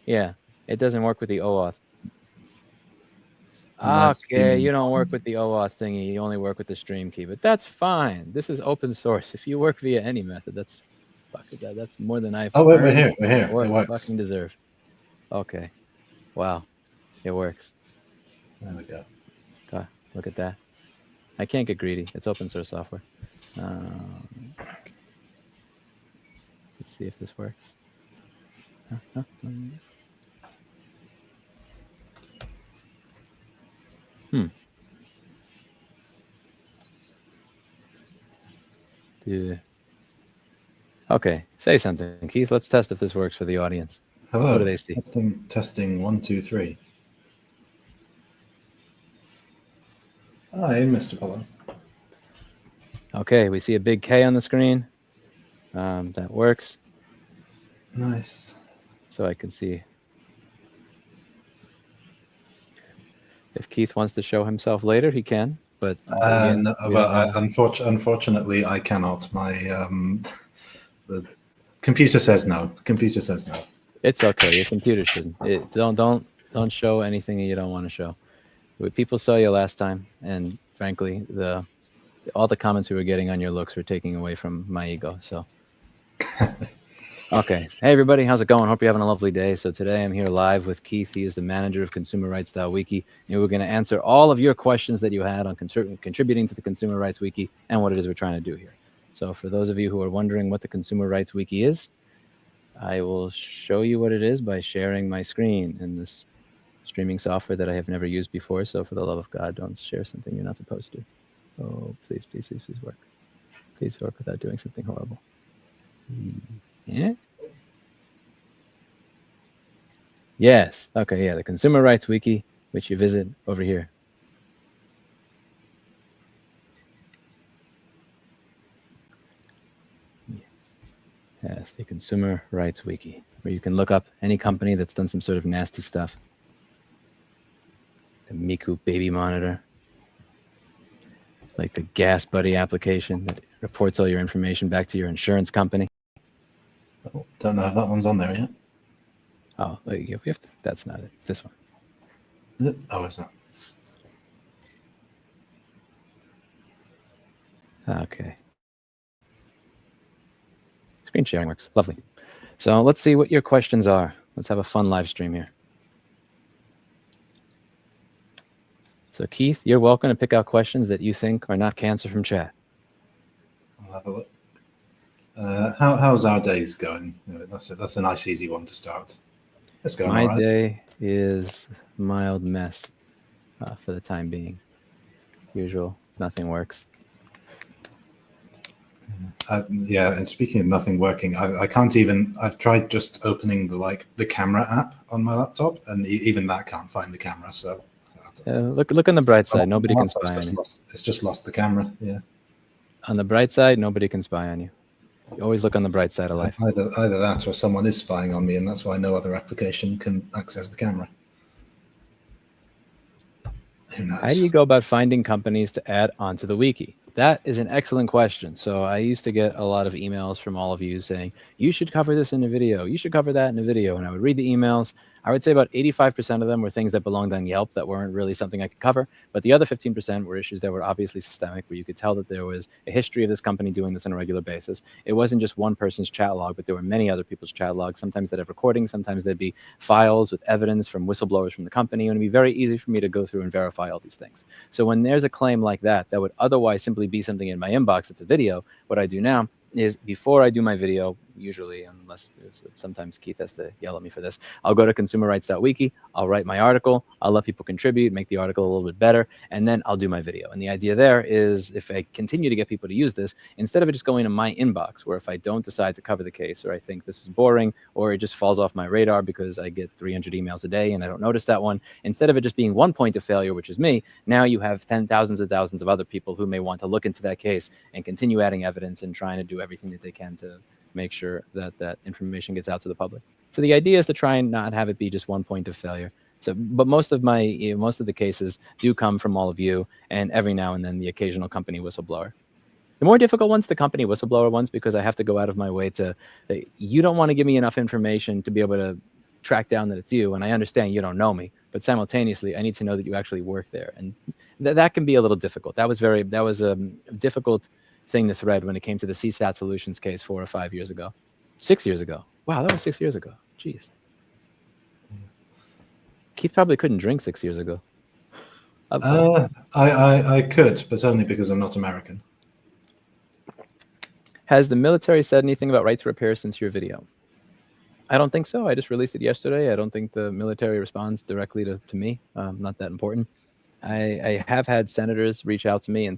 Yeah, it doesn't work with the OAuth. Live Okay, you streaming. don't work with the OAuth thingy. You only work with the stream key, but that's fine. This is open source. If you work via any method, that's that's more than I've Oh, wait, we're earned here. We're here. or It works. fucking deserve. Okay, wow, it works. There we go. God, look at that. I can't get greedy. It's open source software. Let's see if this works. Hmm. Okay, say something, Keith. Let's test if this works for the audience. What do Hello. they see? Testing 1, 2, 3. Hi, Mr. Polo. Okay, we see a big K on the screen. That works. Nice. So I can see if Keith wants to show himself later, he can. But again, No, well, unfortunately, I cannot. My the computer says no. Computer says no. It's okay. Your computer shouldn't. Don't show anything that you don't want to show. People saw you last time, and frankly, all the comments we were getting on your looks were taking away from my ego. So, okay. Hey, everybody. How's it going? Hope you're having a lovely day. So today I'm here live with Keith. He is the manager of consumerrights.wiki, and we're going to answer all of your questions that you had on contributing to the Consumer Rights Wiki and what it is we're trying to do here. So for those of you who are wondering what the Consumer Rights Wiki is, I will show you what it is by sharing my screen in this streaming software that I have never used before. So for the love of God, don't share something you're not supposed to. Oh, please, please, please, please work. Please work without doing something horrible. Yeah? Yes. Okay, yeah, the Consumer Rights Wiki, which you visit over here. Yes, the Consumer Rights Wiki, where you can look up any company that's done some sort of nasty stuff. The Miku baby monitor, like the Gas Buddy application that reports all your information back to your insurance company. Oh, don't know if that one's on there yet. Oh, we have to, that's not it. It's this one. Is it? Oh, is that? Okay. Screen sharing works. Lovely. So let's see what your questions are. Let's have a fun live stream here. So Keith, you're welcome to pick out questions that you think are not cancer from chat. I'll have a look. How's our days going? That's a nice, easy one to start. Let's go. My day is mild mess for the time being. Usual, nothing works. Yeah, and speaking of nothing working, I can't even. I've tried just opening the camera app on my laptop, and even that can't find the camera. So look on the bright side. Nobody can spy on you. It's just lost the camera. Yeah. On the bright side, nobody can spy on you. You always look on the bright side of life. Either that, or someone is spying on me, and that's why no other application can access the camera. Who knows? How do you go about finding companies to add onto the wiki? That is an excellent question. So I used to get a lot of emails from all of you saying, you should cover this in a video. You should cover that in a video. And I would read the emails. I would say about 85% of them were things that belonged on Yelp that weren't really something I could cover. But the other 15% were issues that were obviously systemic, where you could tell that there was a history of this company doing this on a regular basis. It wasn't just one person's chat log, but there were many other people's chat logs. Sometimes they'd have recordings. Sometimes there'd be files with evidence from whistleblowers from the company. And it'd be very easy for me to go through and verify all these things. So when there's a claim like that, that would otherwise simply be something in my inbox, it's a video, what I do now is before I do my video, usually, unless sometimes Keith has to yell at me for this, I'll go to consumerrights.wiki, I'll write my article, I'll let people contribute, make the article a little bit better, and then I'll do my video. And the idea there is if I continue to get people to use this, instead of it just going to my inbox, where if I don't decide to cover the case, or I think this is boring, or it just falls off my radar because I get 300 emails a day and I don't notice that one, instead of it just being one point of failure, which is me, now you have thousands and thousands of other people who may want to look into that case and continue adding evidence and trying to do everything that they can to make sure that that information gets out to the public. So the idea is to try and not have it be just one point of failure. So, but most of the cases do come from all of you, and every now and then the occasional company whistleblower. The more difficult ones, the company whistleblower ones, because I have to go out of my way to, you don't want to give me enough information to be able to track down that it's you, and I understand you don't know me, but simultaneously I need to know that you actually work there, and that can be a little difficult. That was a difficult thing to thread when it came to the CSAT Solutions case 4 or 5 years ago, 6 years ago. Wow, that was 6 years ago. Jeez. Keith probably couldn't drink 6 years ago. I could, but only because I'm not American. Has the military said anything about right to repair since your video? I don't think so. I just released it yesterday. I don't think the military responds directly to me. Not that important. I have had senators reach out to me, and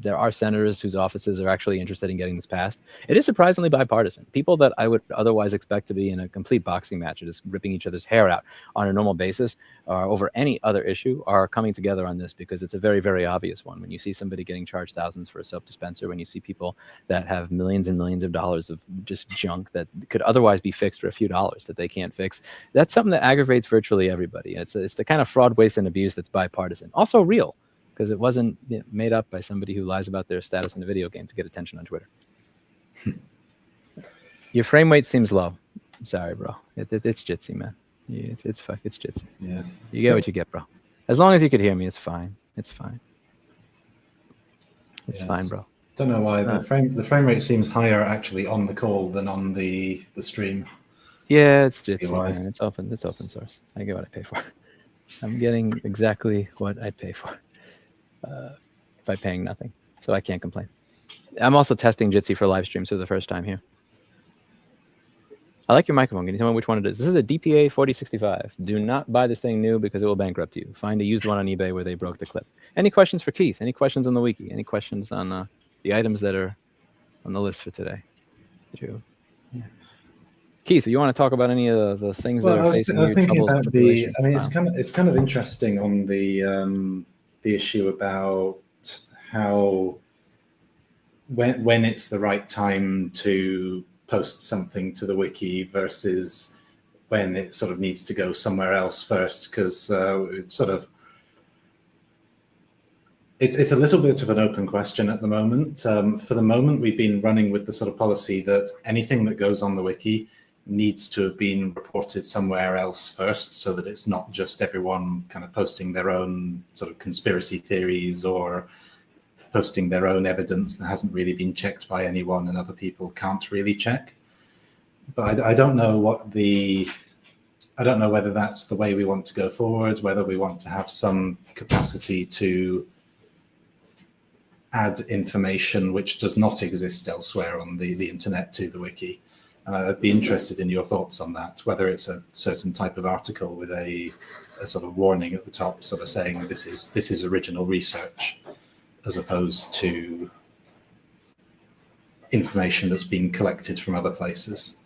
there are senators whose offices are actually interested in getting this passed. It is surprisingly bipartisan. People that I would otherwise expect to be in a complete boxing match, just ripping each other's hair out on a normal basis over any other issue, are coming together on this because it's a very, very obvious one. When you see somebody getting charged thousands for a soap dispenser, when you see people that have millions and millions of dollars of just junk that could otherwise be fixed for a few dollars that they can't fix, that's something that aggravates virtually everybody. It's the kind of fraud, waste, and abuse that's bipartisan. Also real, because it wasn't made up by somebody who lies about their status in a video game to get attention on Twitter. Your frame rate seems low. I'm sorry, bro. It's Jitsi, man. It's Jitsi. Yeah. You get what you get, bro. As long as you could hear me, it's fine. It's fine. It's fine, bro. Don't know why the frame rate seems higher actually on the call than on the stream. Yeah, it's Jitsi, man. It's open source. I get what I pay for. I'm getting exactly what I pay for by paying nothing, so I can't complain. I'm also testing Jitsi for live streams for the first time here. I like your microphone. Can you tell me which one it is? This is a DPA 4065. Do not buy this thing new because it will bankrupt you. Find a used one on eBay where they broke the clip. Any questions for Keith? Any questions on the wiki? Any questions on the items that are on the list for today? Yeah. Keith, you want to talk about any of the things that are facing you? I was thinking about it's kind of interesting on the issue about how when it's the right time to post something to the wiki versus when it sort of needs to go somewhere else first, because it's a little bit of an open question at the moment. For the moment, we've been running with the sort of policy that anything that goes on the wiki needs to have been reported somewhere else first, so that it's not just everyone kind of posting their own sort of conspiracy theories or posting their own evidence that hasn't really been checked by anyone and other people can't really check. But I don't know whether that's the way we want to go forward, whether we want to have some capacity to add information which does not exist elsewhere on the internet to the wiki. I'd be interested in your thoughts on that, whether it's a certain type of article with a sort of warning at the top, sort of saying this is original research, as opposed to information that's been collected from other places.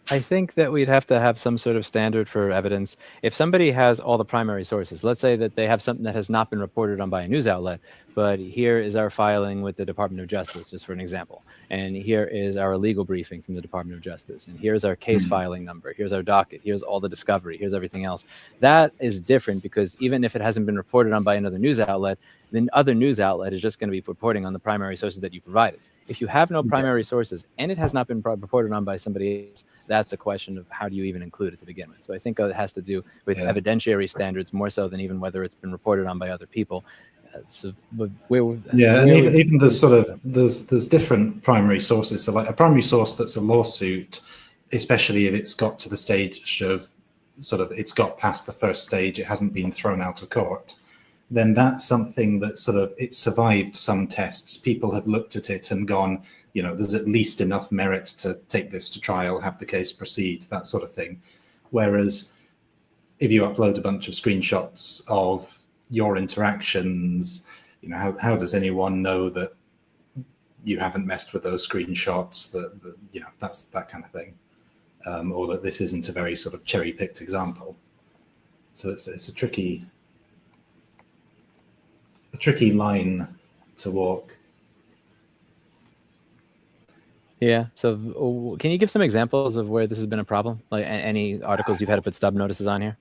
I think that we'd have to have some sort of standard for evidence. If somebody has all the primary sources, let's say that they have something that has not been reported on by a news outlet, but here is our filing with the Department of Justice, just for an example. And here is our legal briefing from the Department of Justice. And here's our case filing number. Here's our docket. Here's all the discovery. Here's everything else. That is different because even if it hasn't been reported on by another news outlet, then other news outlet is just going to be reporting on the primary sources that you provided. If you have no primary sources and it has not been reported on by somebody else, that's a question of how do you even include it to begin with. So I think it has to do with evidentiary standards more so than even whether it's been reported on by other people. Even there's different primary sources. So like a primary source that's a lawsuit, especially if it's got to the stage of sort of it's got past the first stage, it hasn't been thrown out of court, then that's something that sort of it survived some tests. People have looked at it and gone, there's at least enough merit to take this to trial, have the case proceed, that sort of thing. Whereas if you upload a bunch of screenshots of your interactions, how does anyone know that you haven't messed with those screenshots, that's that kind of thing, or that this isn't a very sort of cherry-picked example. So it's a tricky line to walk. Yeah. So can you give some examples of where this has been a problem? Like any articles you've had to put stub notices on here?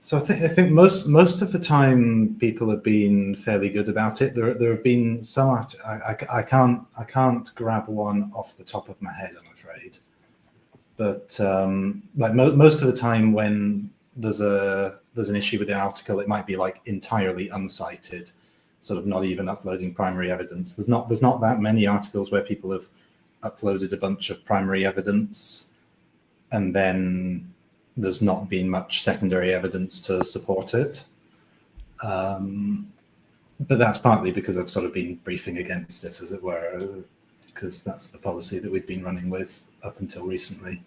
So I think most of the time people have been fairly good about it. There have been some I can't grab one off the top of my head, I'm afraid. But like most of the time when there's an issue with the article, it might be like entirely uncited, sort of not even uploading primary evidence. There's not that many articles where people have uploaded a bunch of primary evidence and then there's not been much secondary evidence to support it. But that's partly because I've sort of been briefing against it, as it were, because that's the policy that we've been running with up until recently.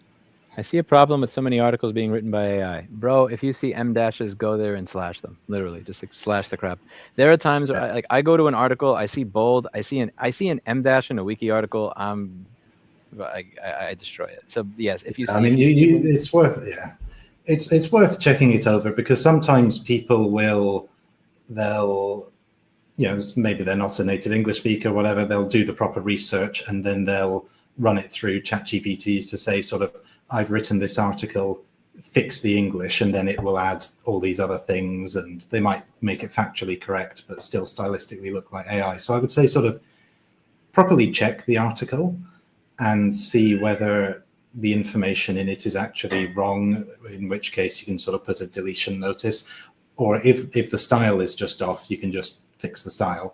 I see a problem with so many articles being written by AI. Bro, if you see M dashes, go there and slash them. Literally, just like slash the crap. There are times where I go to an article, I see bold, I see an M dash in a wiki article, I destroy it. So yes, if you see, it's worth it's worth checking it over, because sometimes people they'll maybe they're not a native English speaker or whatever, they'll do the proper research and then they'll run it through ChatGPT to say sort of, I've written this article, fix the English, and then it will add all these other things, and they might make it factually correct but still stylistically look like AI. So I would say sort of properly check the article and see whether the information in it is actually wrong, in which case you can sort of put a deletion notice, or if the style is just off, you can just fix the style.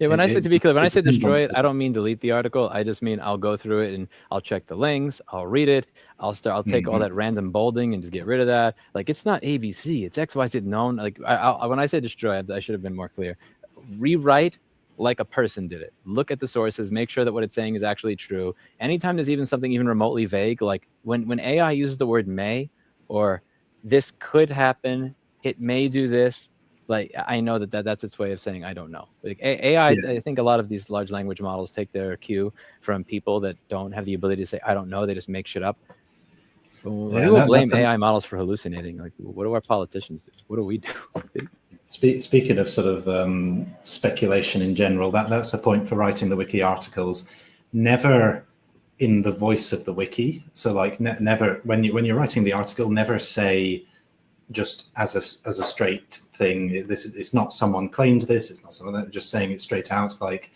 Yeah, when I say, to be clear, when I say destroy it, I don't mean delete the article. I just mean I'll go through it and I'll check the links, I'll read it, I'll take all that random bolding and just get rid of that. Like, it's not ABC, it's XYZ known. Like, when I say destroy, I should have been more clear. Rewrite like a person did it. Look at the sources, make sure that what it's saying is actually true. Anytime there's even something even remotely vague, like when AI uses the word may, or this could happen, it may do this, like, I know that's its way of saying I don't know. Like AI, yeah. I think a lot of these large language models take their cue from people that don't have the ability to say I don't know. They just make shit up. People blame AI models for hallucinating. Like, what do our politicians do? What do we do? Speaking of sort of speculation in general, that's a point for writing the wiki articles. Never in the voice of the wiki. So like never when you're writing the article, never say just as a straight thing. It's not someone claimed this. It's not someone just saying it straight out. Like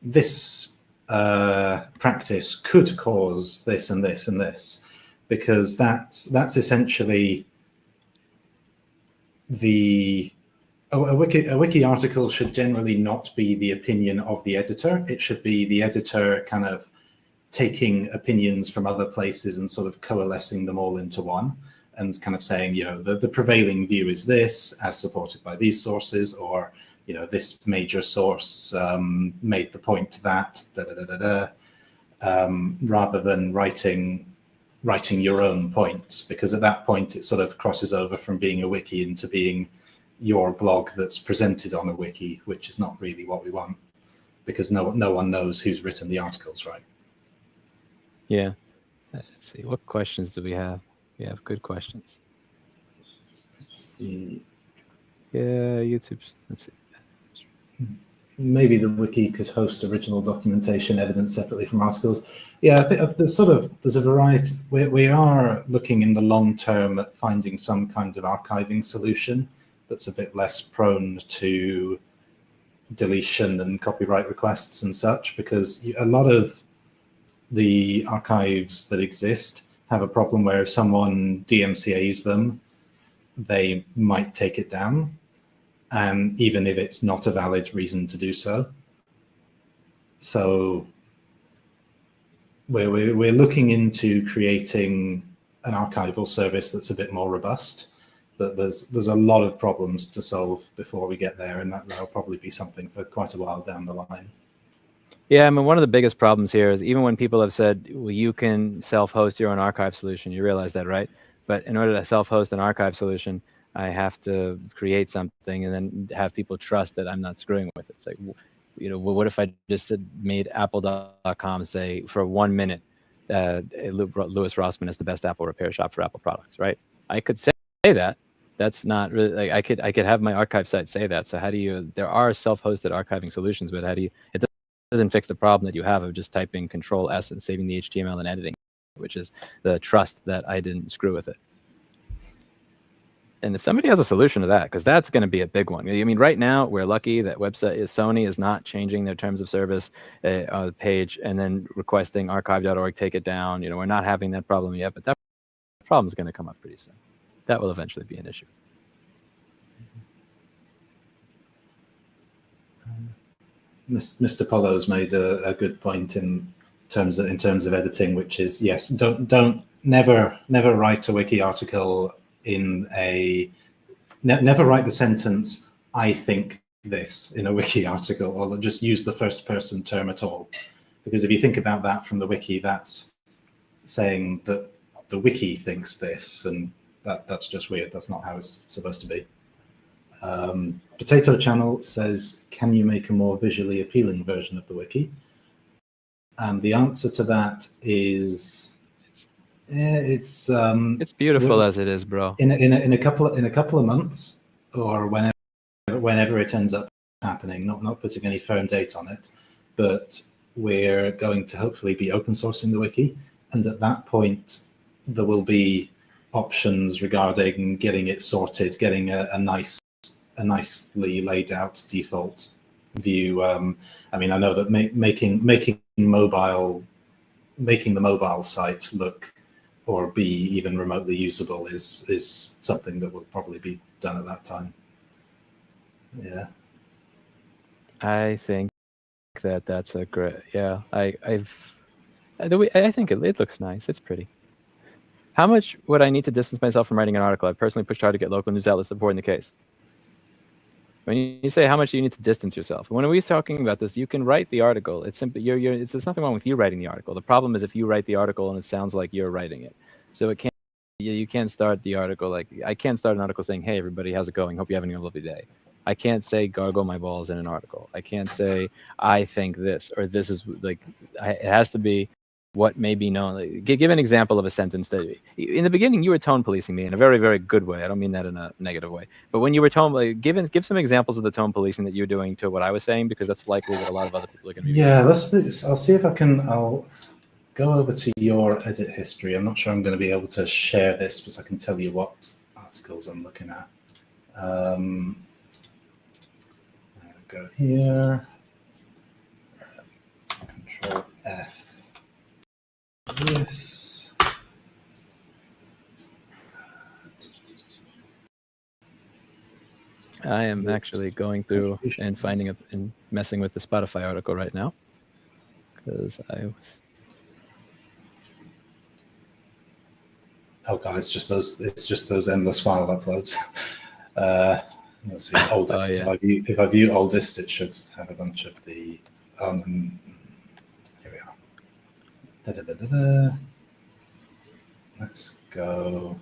this practice could cause this and this and this, because that's essentially a wiki article should generally not be the opinion of the editor. It should be the editor kind of taking opinions from other places and sort of coalescing them all into one, and kind of saying, the prevailing view is this, as supported by these sources, or this major source made the point that rather than writing your own points, because at that point it sort of crosses over from being a wiki into being your blog that's presented on a wiki, which is not really what we want, because no one knows who's written the articles, right? Yeah. Let's see, what questions do we have? We have good questions. Let's see. Yeah, YouTube's. Let's see. Maybe the wiki could host original documentation evidence separately from articles. Yeah, I think there's a variety. We are looking in the long term at finding some kind of archiving solution that's a bit less prone to deletion and copyright requests and such, because a lot of the archives that exist have a problem where if someone DMCA's them, they might take it down, and even if it's not a valid reason to do so. So we're looking into creating an archival service that's a bit more robust, but there's a lot of problems to solve before we get there, and that'll probably be something for quite a while down the line. Yeah, I mean, one of the biggest problems here is even when people have said, well, you can self-host your own archive solution, you realize that, right? But in order to self-host an archive solution, I have to create something and then have people trust that I'm not screwing with it. It's like, what if I just made apple.com say for 1 minute, Louis Rossmann is the best Apple repair shop for Apple products, right? I could say that. That's not really, like, I could have my archive site say that. So how do you, there are self-hosted archiving solutions, but how do you, it doesn't fix the problem that you have of just typing Control-S and saving the HTML and editing, which is the trust that I didn't screw with it. And if somebody has a solution to that, because that's going to be a big one. I mean, right now we're lucky that Sony is not changing their terms of service page and then requesting archive.org take it down. We're not having that problem yet, but that problem is going to come up pretty soon. That will eventually be an issue. Mr. Polo's made a good point in terms of editing, which is yes, never write a wiki article never write the sentence "I think this" in a wiki article, or just use the first person term at all, because if you think about that from the wiki, that's saying that the wiki thinks this, and that's just weird. That's not how it's supposed to be. Potato Channel says, can you make a more visually appealing version of the wiki? And the answer to that is, it's beautiful as it is, bro. In a couple of months, or whenever it ends up happening. Not putting any firm date on it, but we're going to hopefully be open sourcing the wiki, and at that point there will be options regarding getting it sorted, getting a nicely laid out default view. I mean, I know that making the mobile site look or be even remotely usable is something that will probably be done at that time. Yeah, I think that's a great. Yeah, I think it looks nice. It's pretty. How much would I need to distance myself from writing an article? I've personally pushed hard to get local news outlets supporting the case. When you say how much do you need to distance yourself, when we're talking about this, you can write the article. It's simply there's nothing wrong with you writing the article. The problem is if you write the article and it sounds like you're writing it. So it can't. You can't start the article like I can't start an article saying, "Hey everybody, how's it going? Hope you're having a lovely day." I can't say "gargle my balls" in an article. I can't say "I think this" or "this is like." It has to be what may be known. Like, give an example of a sentence that in the beginning you were tone policing me in a very, very good way. I don't mean that in a negative way, but when you were give some examples of the tone policing that you're doing to what I was saying, because that's likely what a lot of other people are going to be doing. Yeah, I'll see if I'll go over to your edit history. I'm not sure I'm going to be able to share this, but I can tell you what articles I'm looking at. Go here, Control F. This. I am actually going through and finding and messing with the Spotify article right now because I was. Oh god, it's just those endless file uploads. Let's see. Oldest. Oh, yeah. If I view oldest, it should have a bunch of the. Here we are. Let's go.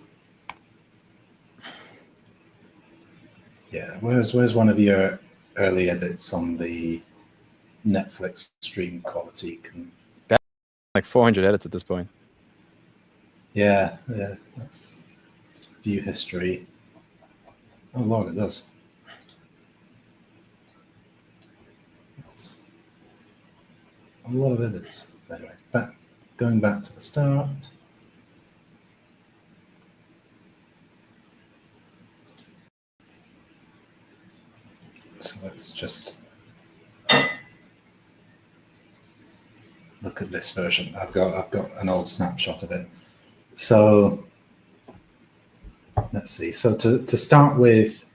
Yeah, where's one of your early edits on the Netflix stream quality? That's like 400 edits at this point. Yeah. That's view history. Oh Lord, it does. That's a lot of edits. Anyway, going back to the start. So let's just look at this version. I've got an old snapshot of it. So let's see. So to start with,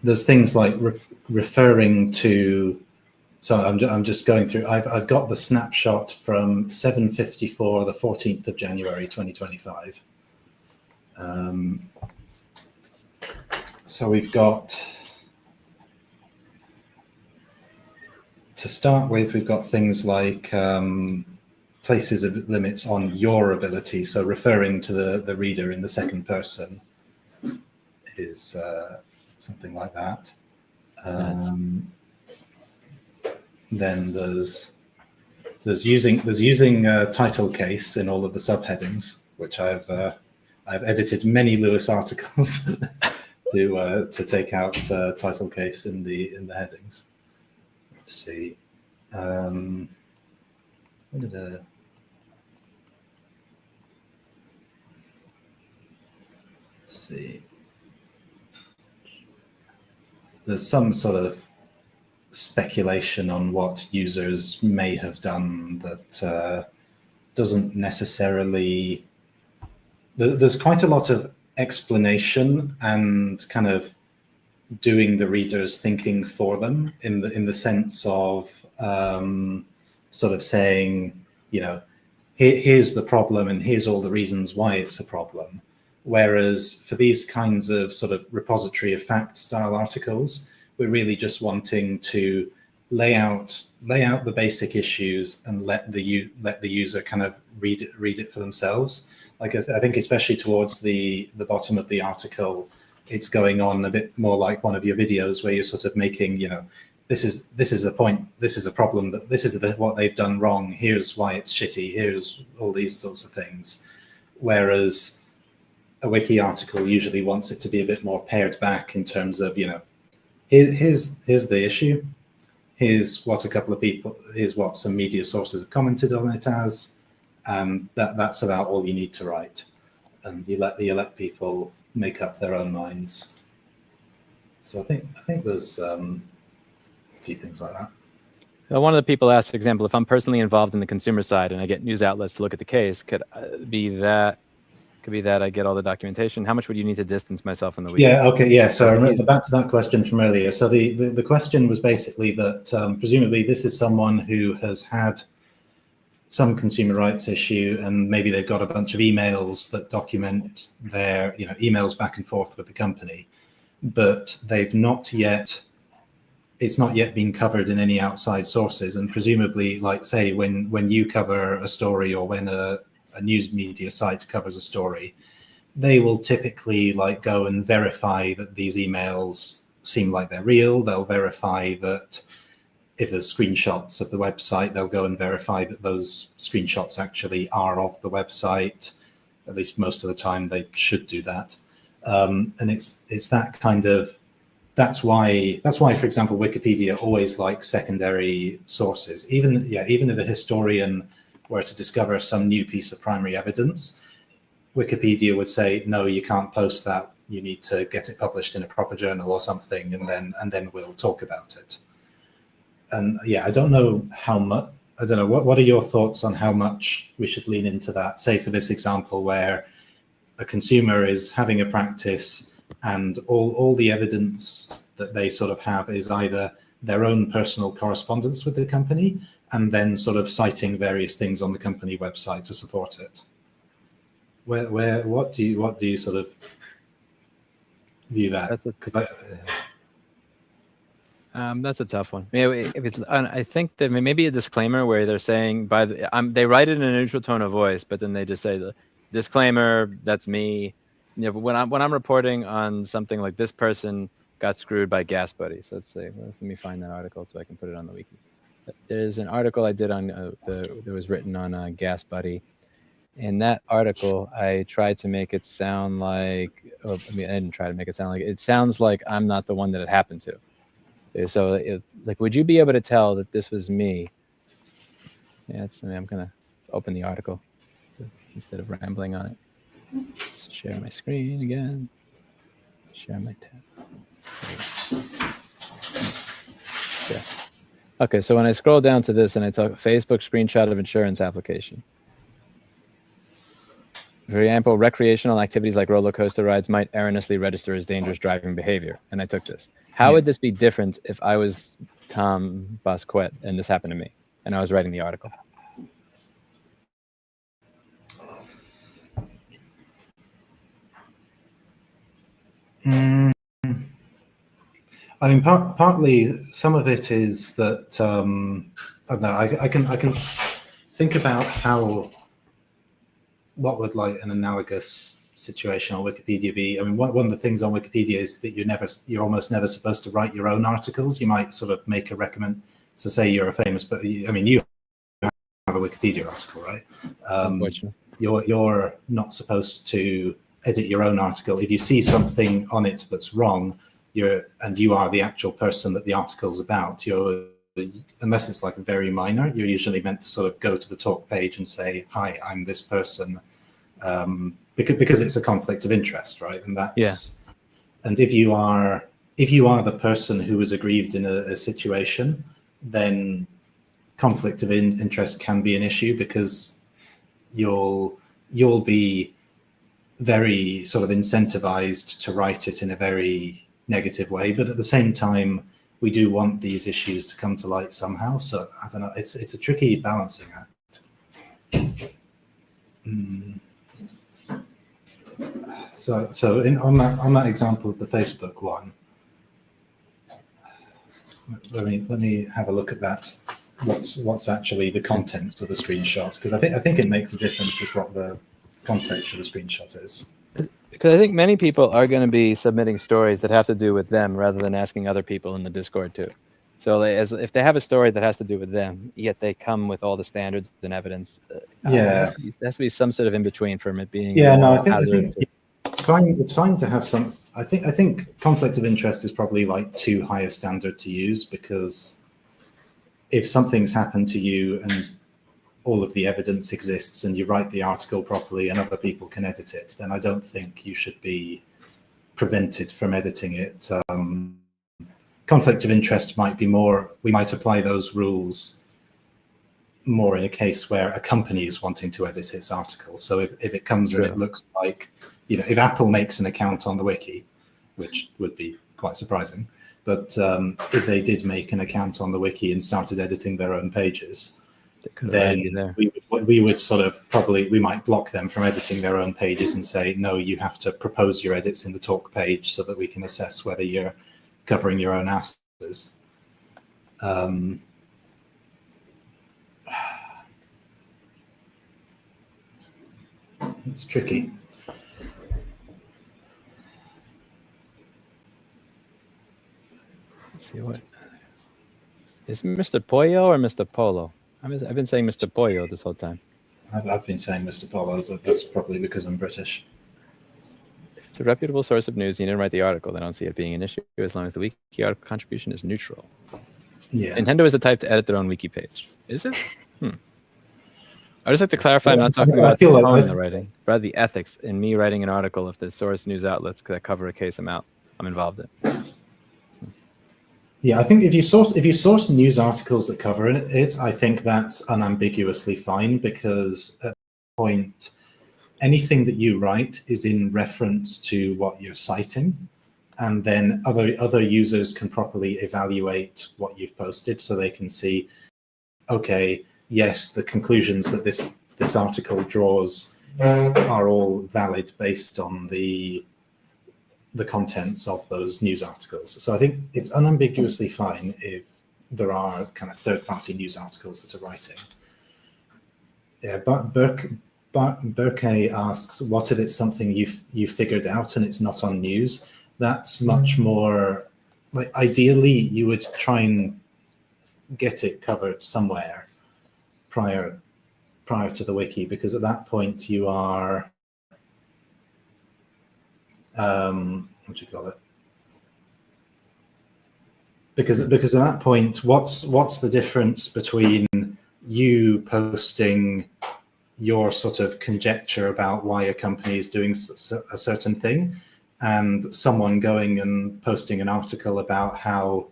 there's things like referring to. So I'm just going through. I've got the snapshot from 7:54, the 14th of January, 2025. So we've got. To start with, we've got things like places of limits on your ability. So referring to the reader in the second person is something like that. Then there's using title case in all of the subheadings, which I've edited many Lewis articles to take out title case in the headings. Let's see. Let's see. there's some sort of speculation on what users may have done that doesn't necessarily. There's quite a lot of explanation and kind of doing the reader's thinking for them in the sense of sort of saying, here's the problem and here's all the reasons why it's a problem. Whereas for these kinds of sort of repository of fact style articles, we're really just wanting to lay out the basic issues and let the user kind of read it for themselves. Like I think especially towards the bottom of the article, it's going on a bit more like one of your videos where you're sort of making, this is a point, this is a problem, that this is what they've done wrong, here's why it's shitty, here's all these sorts of things. Whereas a wiki article usually wants it to be a bit more pared back in terms of, here's the issue, here's what some media sources have commented on it as, and that's about all you need to write. And you let people make up their own minds. So I think there's a few things like that. One of the people asked, for example, if I'm personally involved in the consumer side and I get news outlets to look at the case, could be that I get all the documentation. How much would you need to distance myself from the wiki? Yeah, okay, yeah. So I remember back to that question from earlier. So the question was basically that presumably this is someone who has had some consumer rights issue, and maybe they've got a bunch of emails that document their, emails back and forth with the company, but it's not yet been covered in any outside sources. And presumably, like say, when you cover a story or when a news media site covers a story, they will typically like go and verify that these emails seem like they're real. They'll verify that if there's screenshots of the website, they'll go and verify that those screenshots actually are of the website. At least most of the time they should do that. And it's that kind of, that's why, for example, Wikipedia always likes secondary sources. Even if a historian were to discover some new piece of primary evidence, Wikipedia would say, no, you can't post that. You need to get it published in a proper journal or something, and then we'll talk about it. And yeah, I don't know how much. I don't know. What are your thoughts on how much we should lean into that? Say for this example, where a consumer is having a practice, and all the evidence that they sort of have is either their own personal correspondence with the company, and then sort of citing various things on the company website to support it. What do you sort of view that? That's a tough one. If it's, I think that maybe a disclaimer where they're saying they write it in a neutral tone of voice, but then they just say the disclaimer, that's me. But when I'm reporting on something like this person got screwed by Gas Buddy. So let's say, let me find that article so I can put it on the wiki. There's an article I did on that was written on Gas Buddy. In that article, I tried to make it sound like, I didn't try to make it sound like, it sounds like I'm not the one that it happened to. So, would you be able to tell that this was me? Yeah, I'm going to open the article instead of rambling on it. Let's share my screen again. Share my tab. Yeah. Okay, so when I scroll down to this and I talk Facebook screenshot of insurance application. For example, recreational activities like roller coaster rides might erroneously register as dangerous driving behavior. And I took this. How would this be different if I was Tom Bosquet and this happened to me and I was writing the article? I mean, partly some of it is that I don't know. I can think about what would like an analogous situation on Wikipedia be. I mean, one of the things on Wikipedia is that you're almost never supposed to write your own articles. You might sort of make a recommend. So say you're a famous, but I mean, you have a Wikipedia article, right? Unfortunately, you're not supposed to edit your own article. If you see something on it that's wrong, you are the actual person that the article's about, unless it's like very minor, you're usually meant to sort of go to the talk page and say, hi, I'm this person, because it's a conflict of interest, right? And that's, and if you are if you are the person who was aggrieved in a situation, then conflict of interest can be an issue, because you'll be very sort of incentivized to write it in a very negative way, but at the same time, we do want these issues to come to light somehow. So I don't know. It's a tricky balancing act. So on that example of the Facebook one, let me have a look at that. What's actually the contents of the screenshot? Because I think it makes a difference as what the context of the screenshot is. Because I think many people are going to be submitting stories that have to do with them rather than asking other people in the Discord too. So if they have a story that has to do with them, yet they come with all the standards and evidence, Yeah, there has to be some sort of in between from it being. Yeah, no, I think it's fine. It's fine to have some. I think conflict of interest is probably like too high a standard to use, because if something's happened to you and all of the evidence exists and you write the article properly and other people can edit it, then I don't think you should be prevented from editing it. Conflict of interest might be more, we might apply those rules more in a case where a company is wanting to edit its article. So if it comes and it looks like, if Apple makes an account on the wiki, which would be quite surprising, but if they did make an account on the wiki and started editing their own pages, then we would sort of we might block them from editing their own pages and say, no, you have to propose your edits in the talk page so that we can assess whether you're covering your own asses. It's tricky. Let's see what is Mr. Pollo or Mr. Polo? I've been saying Mr. Pollo this whole time. I've been saying Mr. Polo, but that's probably because I'm British. If it's a reputable source of news, you didn't write the article. They don't see it being an issue as long as the wiki article contribution is neutral. Yeah. Nintendo is the type to edit their own wiki page. Is it? I just like to clarify, I'm not talking about the writing, but the ethics in me writing an article. If the source news outlets that cover a case I'm involved in. Yeah, I think if you source news articles that cover it, I think that's unambiguously fine, because at that point, anything that you write is in reference to what you're citing, and then other users can properly evaluate what you've posted, so they can see, okay, yes, the conclusions that this article draws are all valid based on the contents of those news articles. So I think it's unambiguously fine if there are kind of third-party news articles that are writing. Yeah, but Burke asks, what if it's something you figured out and it's not on news? That's much more, like, ideally you would try and get it covered somewhere prior to the wiki, because at that point you are what do you call it? Because at that point, what's the difference between you posting your sort of conjecture about why a company is doing a certain thing, and someone going and posting an article about how,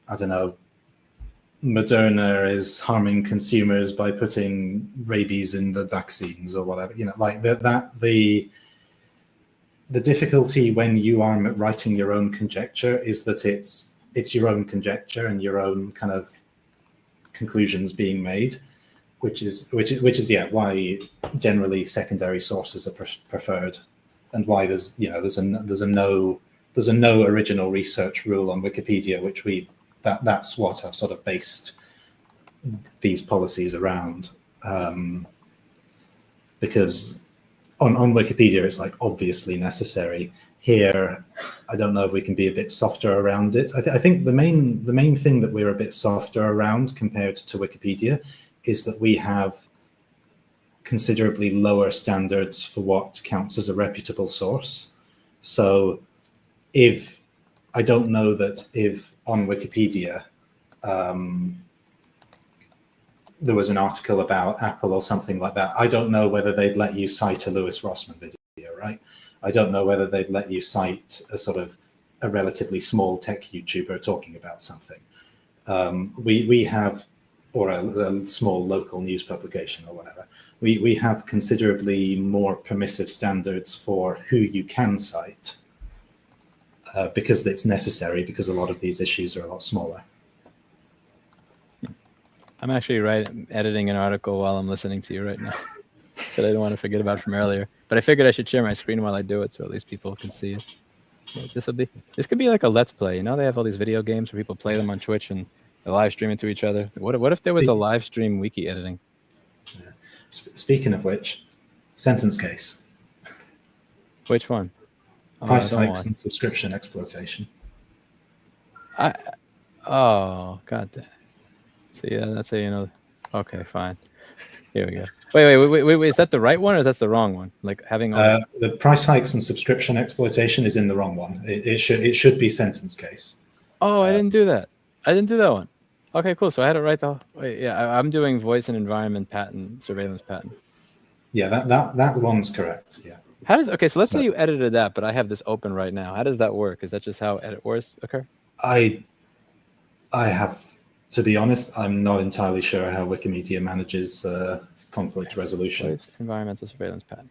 I don't know, Moderna is harming consumers by putting rabies in the vaccines or whatever, like the difficulty when you are writing your own conjecture is that it's your own conjecture and your own kind of conclusions being made, which is why generally secondary sources are preferred, and why there's a no original research rule on Wikipedia, which that's what I've sort of based these policies around, because on Wikipedia it's like obviously necessary. Here, I don't know if we can be a bit softer around it. I think the main thing that we're a bit softer around compared to Wikipedia is that we have considerably lower standards for what counts as a reputable source. So I don't know that if on Wikipedia there was an article about Apple or something like that, I don't know whether they'd let you cite a Lewis Rossmann video, right? I don't know whether they'd let you cite a sort of a relatively small tech YouTuber talking about something. We have, or a small local news publication or whatever, we have considerably more permissive standards for who you can cite because it's necessary, because a lot of these issues are a lot smaller. I'm actually editing an article while I'm listening to you right now that I don't want to forget about from earlier. But I figured I should share my screen while I do it, so at least people can see it. Yeah, this could be like a Let's Play. You know, they have all these video games where people play them on Twitch and they live stream it to each other. What if there was a live stream wiki editing? Yeah. Speaking of which, sentence case. Which one? Price hikes and subscription exploitation. Oh, god damn. So yeah, that's how you know. Okay, fine. Here we go. Wait. Is that the right one or that's the wrong one? Like having all the price hikes and subscription exploitation is in the wrong one. It should be sentence case. Oh, I didn't do that. I didn't do that one. Okay, cool. So I had it right though. Wait, yeah, I'm doing voice and environment patent, surveillance patent. Yeah, that one's correct. Yeah. How does okay? So let's say you edited that, but I have this open right now. How does that work? Is that just how edit words occur? I have to be honest. I'm not entirely sure how Wikimedia manages conflict resolution. Voice environmental surveillance patent.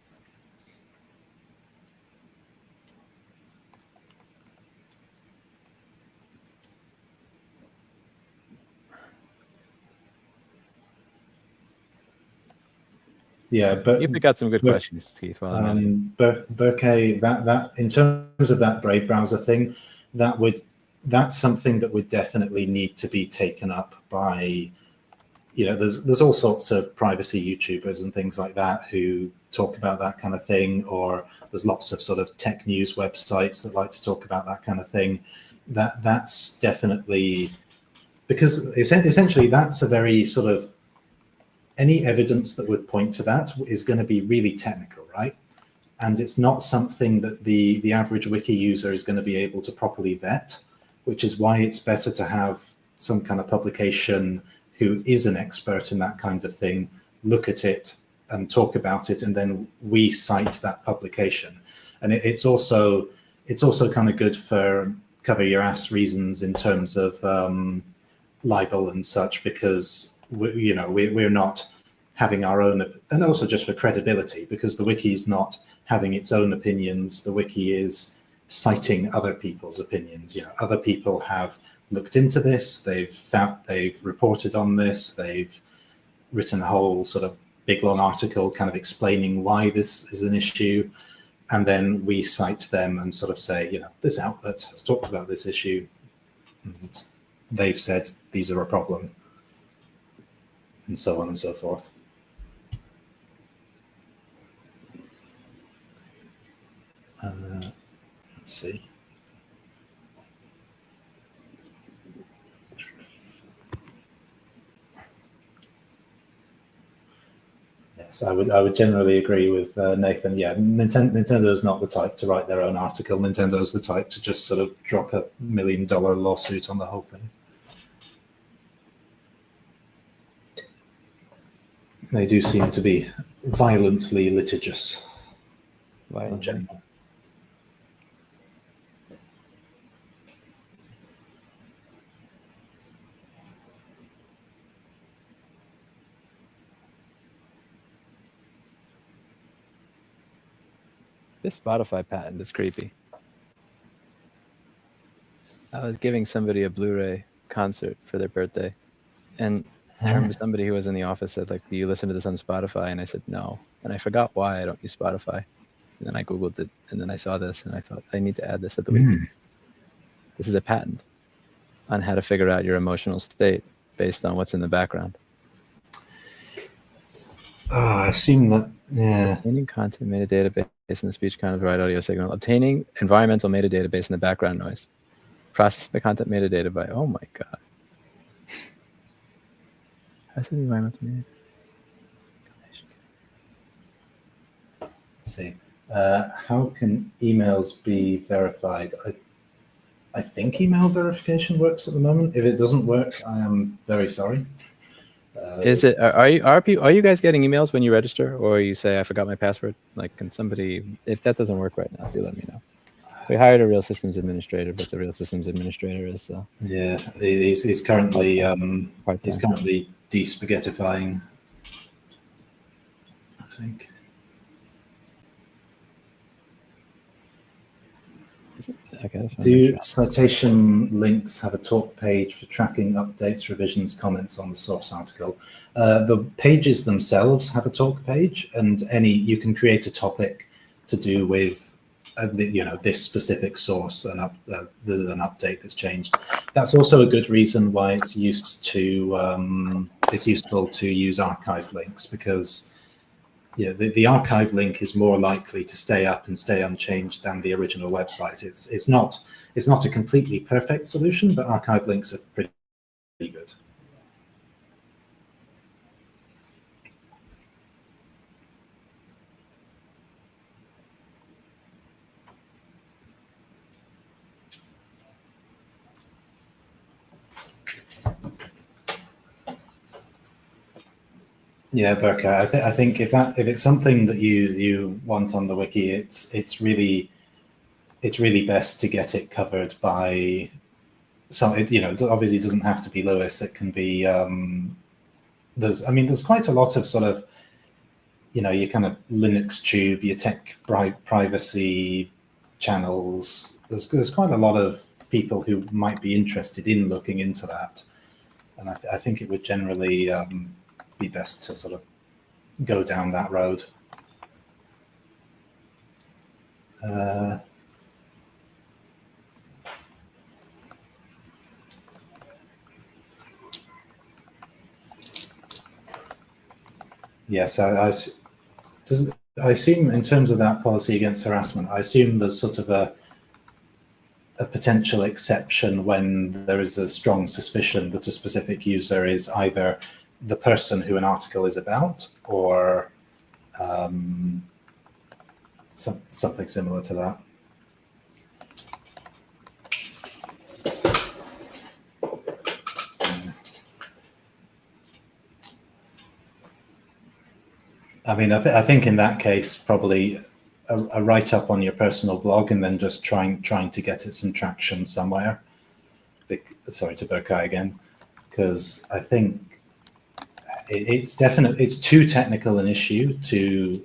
Yeah, but you've got some good questions, Keith. Well, Burke, that in terms of that Brave browser thing, that's something that would definitely need to be taken up by, you know, there's all sorts of privacy YouTubers and things like that who talk about that kind of thing, or there's lots of sort of tech news websites that like to talk about that kind of thing. That's definitely, because essentially that's a very sort of, any evidence that would point to that is going to be really technical, right? And it's not something that the average wiki user is going to be able to properly vet, which is why it's better to have some kind of publication who is an expert in that kind of thing, look at it and talk about it, and then we cite that publication. And it's also kind of good for cover your ass reasons in terms of libel and such, because we're not having our own, and also just for credibility, because the wiki is not having its own opinions. The wiki is citing other people's opinions. You know, other people have looked into this, they've reported on this, they've written a whole sort of big long article kind of explaining why this is an issue, and then we cite them and sort of say, you know, this outlet has talked about this issue and they've said these are a problem, and so on and so forth. Let's see. Yes, I would generally agree with Nathan. Yeah, Nintendo's not the type to write their own article. Nintendo's the type to just sort of drop $1 million lawsuit on the whole thing. They do seem to be violently litigious in general. This Spotify patent is creepy. I was giving somebody a Blu-ray concert for their birthday, and I remember somebody who was in the office said, like, do you listen to this on Spotify? And I said, no. And I forgot why I don't use Spotify. And then I Googled it, and then I saw this, and I thought, I need to add this at the weekend. This is a patent on how to figure out your emotional state based on what's in the background. I assume that, yeah. Obtaining content metadata based in the speech copyright audio signal. Obtaining environmental metadata based in the background noise. Processing the content metadata by, oh my God. How's the environmental metadata? Let's see. How can emails be verified? I think email verification works at the moment. If it doesn't work, I am very sorry. Is it? Are you guys getting emails when you register, or you say I forgot my password? Like, can somebody? If that doesn't work right now, do let me know. We hired a real systems administrator, but the real systems administrator is Yeah, he's currently part-time. despaghettifying, I think. Okay, that's Do citation links have a talk page for tracking updates, revisions, comments on the source article? The pages themselves have a talk page, and you can create a topic to do with this specific source, and there's an update that's changed. That's also a good reason why it's useful to use archive links, because the archive link is more likely to stay up and stay unchanged than the original website. It's not a completely perfect solution, but archive links are pretty good. Yeah, Burka, I think if it's something that you want on the wiki, it's really best to get it covered by it obviously doesn't have to be Lewis. It can be there's quite a lot of sort of your kind of Linux tube, your tech privacy channels. There's quite a lot of people who might be interested in looking into that, and I think it would generally be best to sort of go down that road. Yes, I assume in terms of that policy against harassment, I assume there's sort of a potential exception when there is a strong suspicion that a specific user is either the person who an article is about, or something similar to that. I mean, I think in that case, probably a write-up on your personal blog, and then just trying to get it some traction somewhere. Sorry to Berkay again, because I think it's too technical an issue to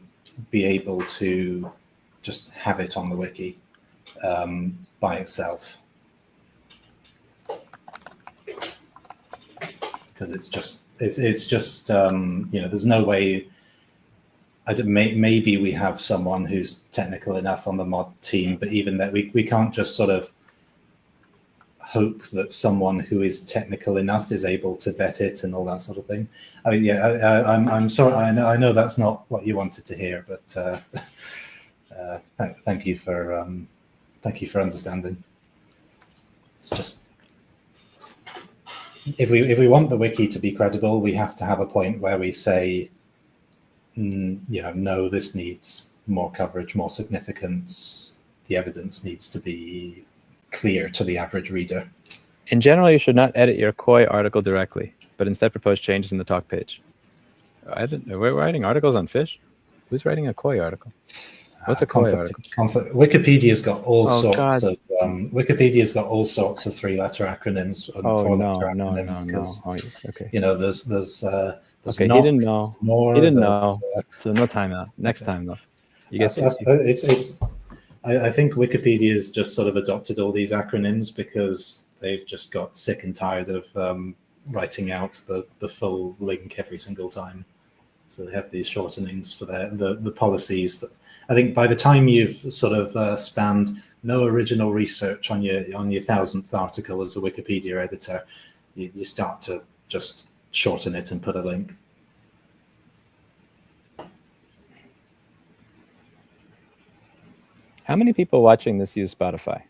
be able to just have it on the wiki by itself, because it's just there's no way. Maybe we have someone who's technical enough on the mod team, but even that we can't just sort of hope that someone who is technical enough is able to vet it and all that sort of thing. I mean, yeah, I'm sorry. I know that's not what you wanted to hear, but thank you for understanding. It's just, if we want the wiki to be credible, we have to have a point where we say, no, this needs more coverage, more significance. The evidence needs to be clear to the average reader. In general, you should not edit your Koi article directly, but instead propose changes in the talk page. We're writing articles on fish? Who's writing a Koi article? What's a Koi article? Wikipedia's got all sorts of Wikipedia's got all sorts of three-letter acronyms and four-letter acronyms. No. Okay. There's okay, he didn't know. He didn't know. So no timeout. Next time though. You get I think Wikipedia's just sort of adopted all these acronyms because they've just got sick and tired of writing out the full link every single time. So they have these shortenings for the policies. That I think by the time you've sort of spanned no original research on your 1000th article as a Wikipedia editor, you start to just shorten it and put a link. How many people watching this use Spotify?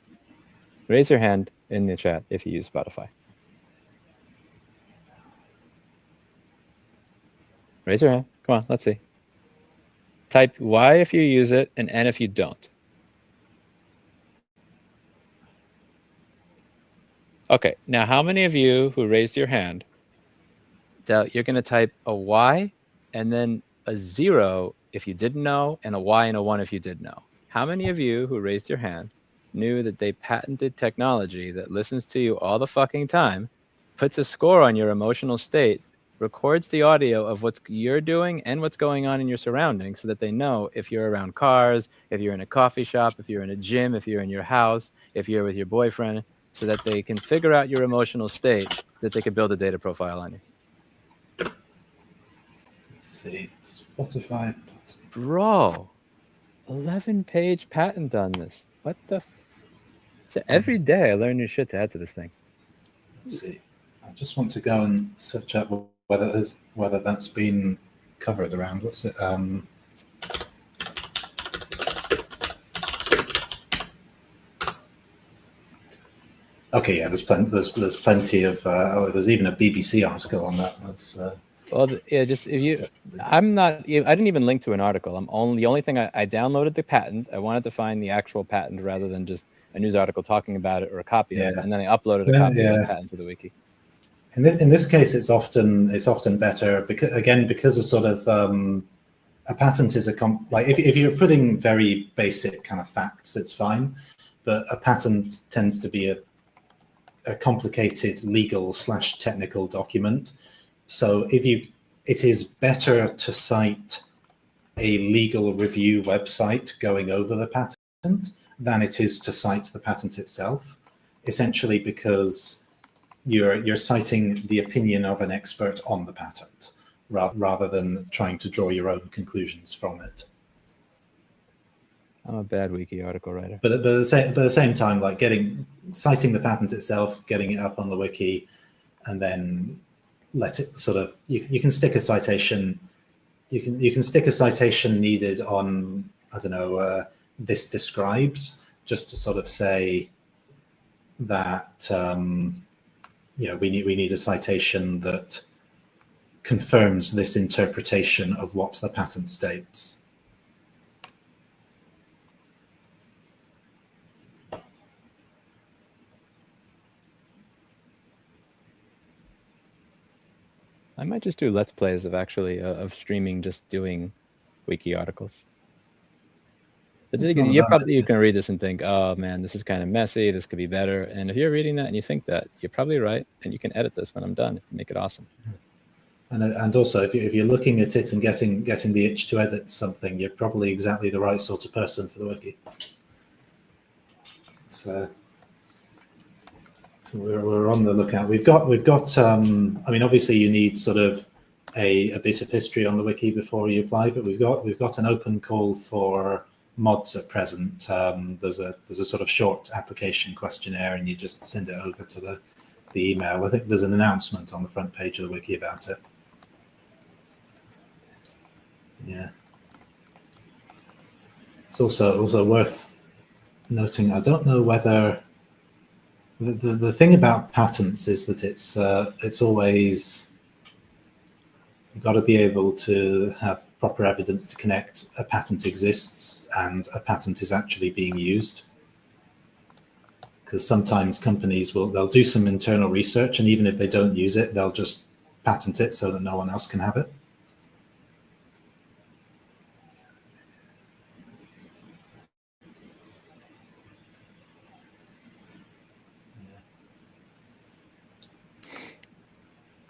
Raise your hand in the chat if you use Spotify. Raise your hand. Come on, let's see. Type Y if you use it and N if you don't. Okay, now how many of you who raised your hand, you're going to type a Y and then a 0 if you didn't know, and a Y and a 1 if you did know? How many of you who raised your hand knew that they patented technology that listens to you all the fucking time, puts a score on your emotional state, records the audio of what you're doing and what's going on in your surroundings so that they know if you're around cars, if you're in a coffee shop, if you're in a gym, if you're in your house, if you're with your boyfriend, so that they can figure out your emotional state, that they can build a data profile on you. Let's see, Spotify. Bro, 11-page patent on this. What the? So every day I learn new shit to add to this thing. Let's see. I just want to go and search up whether that's been covered around. What's it? Okay, yeah. There's plenty of. There's even a BBC article on that. That's. Well, yeah. Just if you, I'm not. I didn't even link to an article. The only thing I downloaded the patent. I wanted to find the actual patent rather than just a news article talking about it or a copy of it, and then I uploaded a copy of that patent to the wiki. In this case, it's often better because of sort of a patent is like if you're putting very basic kind of facts, it's fine, but a patent tends to be a complicated legal/technical document. So it is better to cite a legal review website going over the patent than it is to cite the patent itself, essentially because you're citing the opinion of an expert on the patent rather than trying to draw your own conclusions from it. I'm a bad wiki article writer. But at the same time, like citing the patent itself, getting it up on the wiki, and then let it sort of you can stick a citation. You can stick a citation needed on, I don't know, this describes, just to sort of say that we need a citation that confirms this interpretation of what the patent states. I might just do Let's Plays of streaming, just doing wiki articles. The thing is, you're going to read this and think, oh man, this is kind of messy, this could be better. And if you're reading that and you think that, you're probably right, and you can edit this when I'm done and make it awesome. And also, if you're looking at it and getting the itch to edit something, you're probably exactly the right sort of person for the wiki. So we're on the lookout. We've got. I mean, obviously, you need sort of a bit of history on the wiki before you apply, but we've got an open call for mods at present. There's a sort of short application questionnaire, and you just send it over to the email. I think there's an announcement on the front page of the wiki about it. Yeah. It's also worth noting. I don't know whether the thing about patents is that it's always, you've got to be able to have proper evidence to connect a patent exists and a patent is actually being used. Because sometimes companies they'll do some internal research, and even if they don't use it, they'll just patent it so that no one else can have it.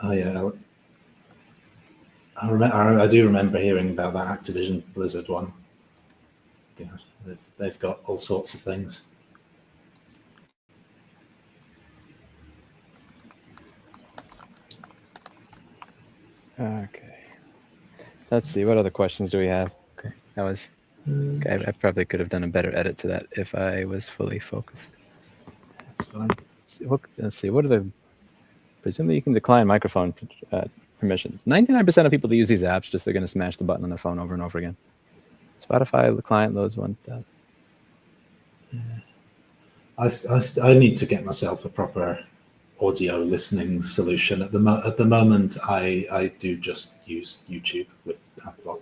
Oh yeah, I do remember hearing about that Activision Blizzard one. You know, they've got all sorts of things. Okay. Let's see. What other questions do we have? Okay, that was. Okay, I probably could have done a better edit to that if I was fully focused. That's fine. Let's see. What are the? Presumably, you can decline microphone permissions. 99% of people that use these apps they're going to smash the button on their phone over and over again. Spotify, the client loads one. I need to get myself a proper audio listening solution. At the moment, I do just use YouTube with AdBlock,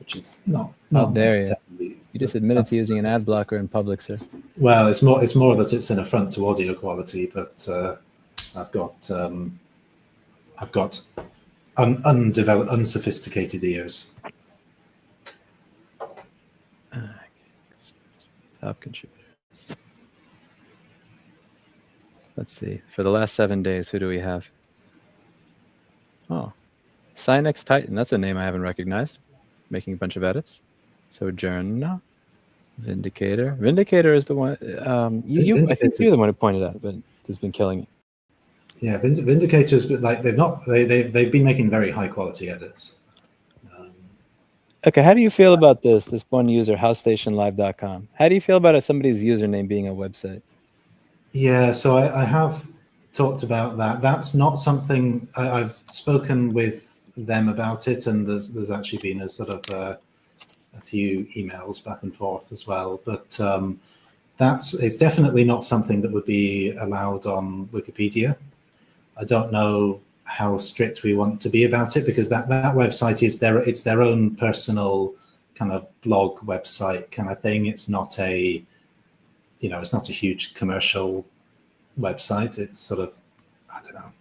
which is not necessarily. You just admitted to using an ad blocker in public, sir. Well, it's more that it's an affront to audio quality, but I've got undeveloped, unsophisticated ears. Top contributors. Let's see. For the last 7 days, who do we have? Oh, Sinex Titan. That's a name I haven't recognized. Making a bunch of edits. Sojourner. Vindicator. Vindicator is the one. I think you're the one who pointed out, but has been killing it. Yeah, Vindicators, but like they've been making very high quality edits. Okay, how do you feel about this? This one user, housestationlive.com. How do you feel about somebody's username being a website? Yeah, so I have talked about that. That's not something I've spoken with them about it, and there's actually been a sort of a few emails back and forth as well. But it's definitely not something that would be allowed on Wikipedia. I don't know how strict we want to be about it, because that website is it's their own personal kind of blog website kind of thing. It's not it's not a huge commercial website. It's sort of, I don't know.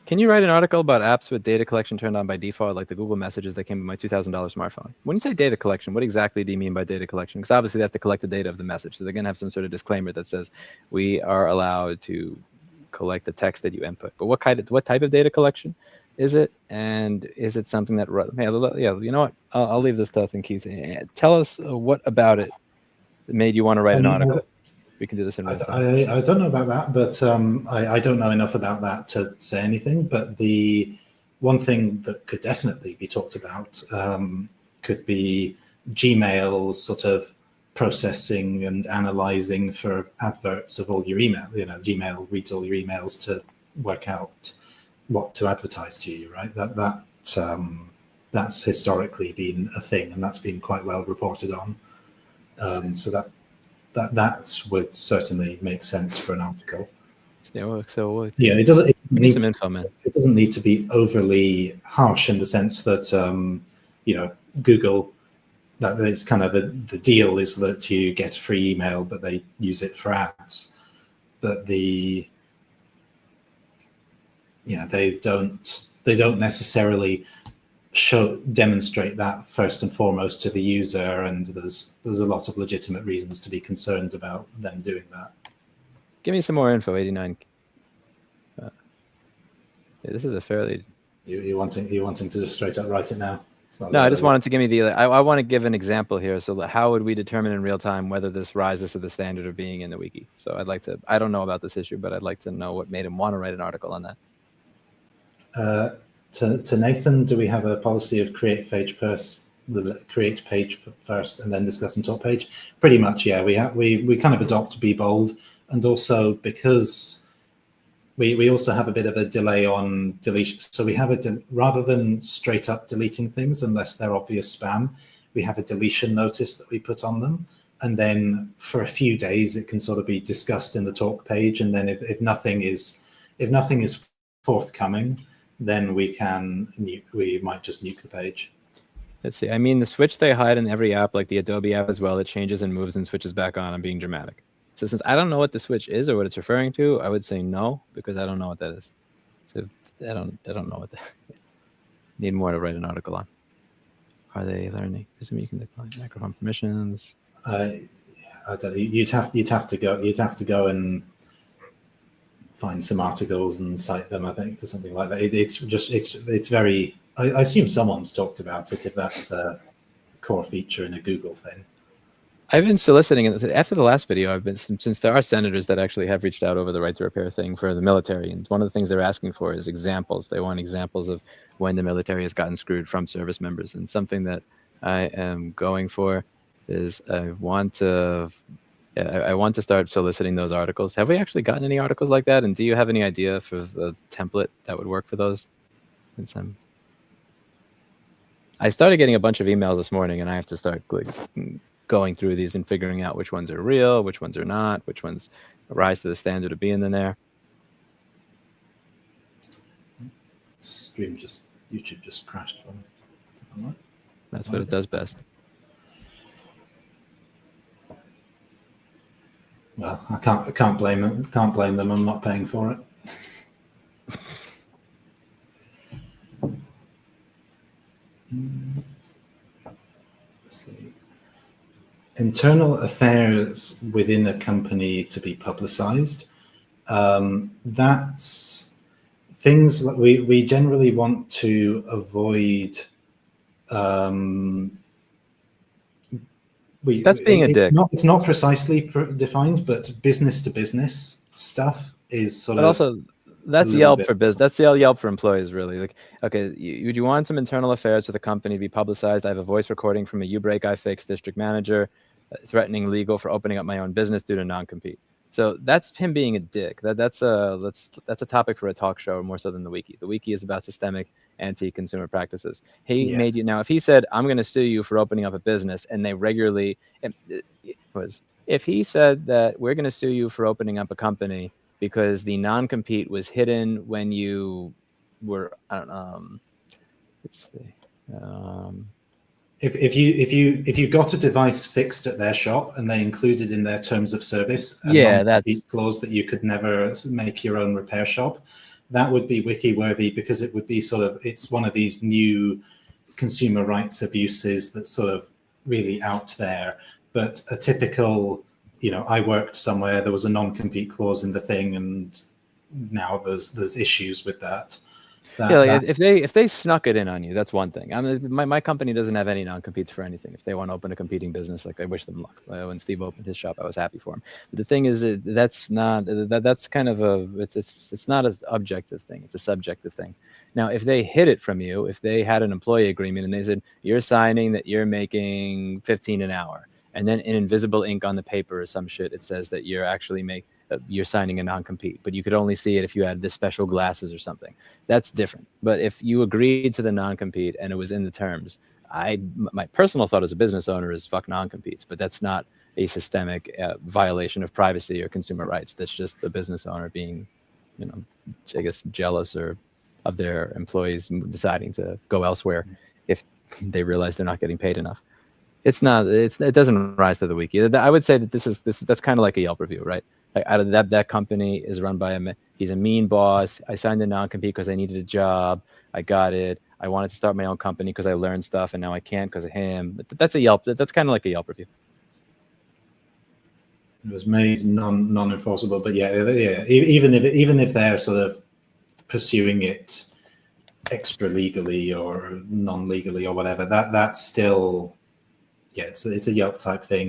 Can you write an article about apps with data collection turned on by default, like the Google Messages that came with my $2,000 smartphone? When you say data collection, what exactly do you mean by data collection? Because obviously they have to collect the data of the message. So they're going to have some sort of disclaimer that says we are allowed to collect the text that you input. But what type of data collection is it? And is it something that, yeah, you know what? I'll leave this to us and Keith. Tell us what about it made you want to write an article. We can do this in real time. I don't know about that, but I don't know enough about that to say anything. But the one thing that could definitely be talked about could be Gmail's sort of processing and analyzing for adverts of all your email. Gmail reads all your emails to work out what to advertise to you, right? That's historically been a thing, and that's been quite well reported on. So that would certainly make sense for an article. Yeah, it doesn't. We need some info, man. It doesn't need to be overly harsh in the sense that Google. That it's kind of the deal is that you get a free email, but they use it for ads. But they don't necessarily demonstrate that first and foremost to the user, and there's a lot of legitimate reasons to be concerned about them doing that. Give me some more info, 89. This is a fairly... You wanting to just straight up write it now? No, I just wanted to give me I want to give an example here. So how would we determine in real time whether this rises to the standard of being in the wiki? So I don't know about this issue, but I'd like to know what made him want to write an article on that. To Nathan, do we have a policy of create page first and then discuss and talk page? Pretty much, yeah. We kind of adopt be bold, and also because we also have a bit of a delay on deletion. So we have rather than straight up deleting things unless they're obvious spam, we have a deletion notice that we put on them. And then for a few days, it can sort of be discussed in the talk page. And then if nothing is forthcoming, then we might just nuke the page. Let's see. I mean, the switch they hide in every app, like the Adobe app as well, it changes and moves and switches back on. I'm being dramatic. So since I don't know what the switch is or what it's referring to, I would say no, because I don't know what that is. So I don't know what that need more to write an article on. Are they learning? You can decline microphone permissions. I don't know. You'd have to go and find some articles and cite them, I think, for something like that. It's very, I assume someone's talked about it if that's a core feature in a Google thing. I've been soliciting it after the last video. Since there are senators that actually have reached out over the right to repair thing for the military, and one of the things they're asking for is examples. They want examples of when the military has gotten screwed from service members. And something that I am going for is I want to start soliciting those articles. Have we actually gotten any articles like that? And do you have any idea for the template that would work for those? I started getting a bunch of emails this morning, and I have to start going through these and figuring out which ones are real, which ones are not, which ones rise to the standard of being in there. YouTube just crashed for me. That's what it does best. Well, I can't blame them. Can't blame them. I'm not paying for it. Let's see. internal affairs within a company to be publicized. That's things that we generally want to avoid. That's being a dick. It's not precisely defined, but business to business stuff is sort But of also, that's little Yelp bit for business. That's Yelp for employees, really. Like, okay, would you want some internal affairs with the company to be publicized? I have a voice recording from a U-break I fixed district manager threatening legal for opening up my own business due to non-compete. So that's him being a dick. That's a topic for a talk show more so than the wiki. The wiki is about systemic anti-consumer practices. He made you now. If he said, "I'm going to sue you for opening up a business," and they regularly if he said that we're going to sue you for opening up a company because the non-compete was hidden when you were, I don't know. Let's see. If you got a device fixed at their shop and they included in their terms of service a Yeah, non-compete clause that you could never make your own repair shop, that would be wiki worthy, because it would be sort of, it's one of these new consumer rights abuses that's sort of really out there. But a typical, I worked somewhere, there was a non-compete clause in the thing, and now there's issues with that. If they snuck it in on you, that's one thing. I mean, my company doesn't have any non-competes for anything. If they want to open a competing business, like, I wish them luck. When Steve opened his shop, I was happy for him. But the thing is, that's not that's kind of it's not an objective thing. It's a subjective thing. Now, if they hid it from you, if they had an employee agreement and they said you're signing that you're making 15 an hour, and then in invisible ink on the paper or some shit, it says that you're actually you're signing a non-compete, but you could only see it if you had the special glasses or something. That's different. But if you agreed to the non-compete and it was in the terms, my personal thought as a business owner is fuck non-competes, but that's not a systemic violation of privacy or consumer rights. That's just the business owner being, I guess, jealous or of their employees deciding to go elsewhere if they realize they're not getting paid enough. It doesn't rise to the wiki. I would say that that's kind of like a Yelp review, right? Like, out of that company is run by he's a mean boss. I signed a non-compete because I needed a job. I got it. I wanted to start my own company because I learned stuff, and now I can't because of him. That's a Yelp. That's kind of like a Yelp review. It was made non-enforceable, but yeah. Even if they're sort of pursuing it extra legally or non-legally or whatever, that's still, it's a Yelp type thing.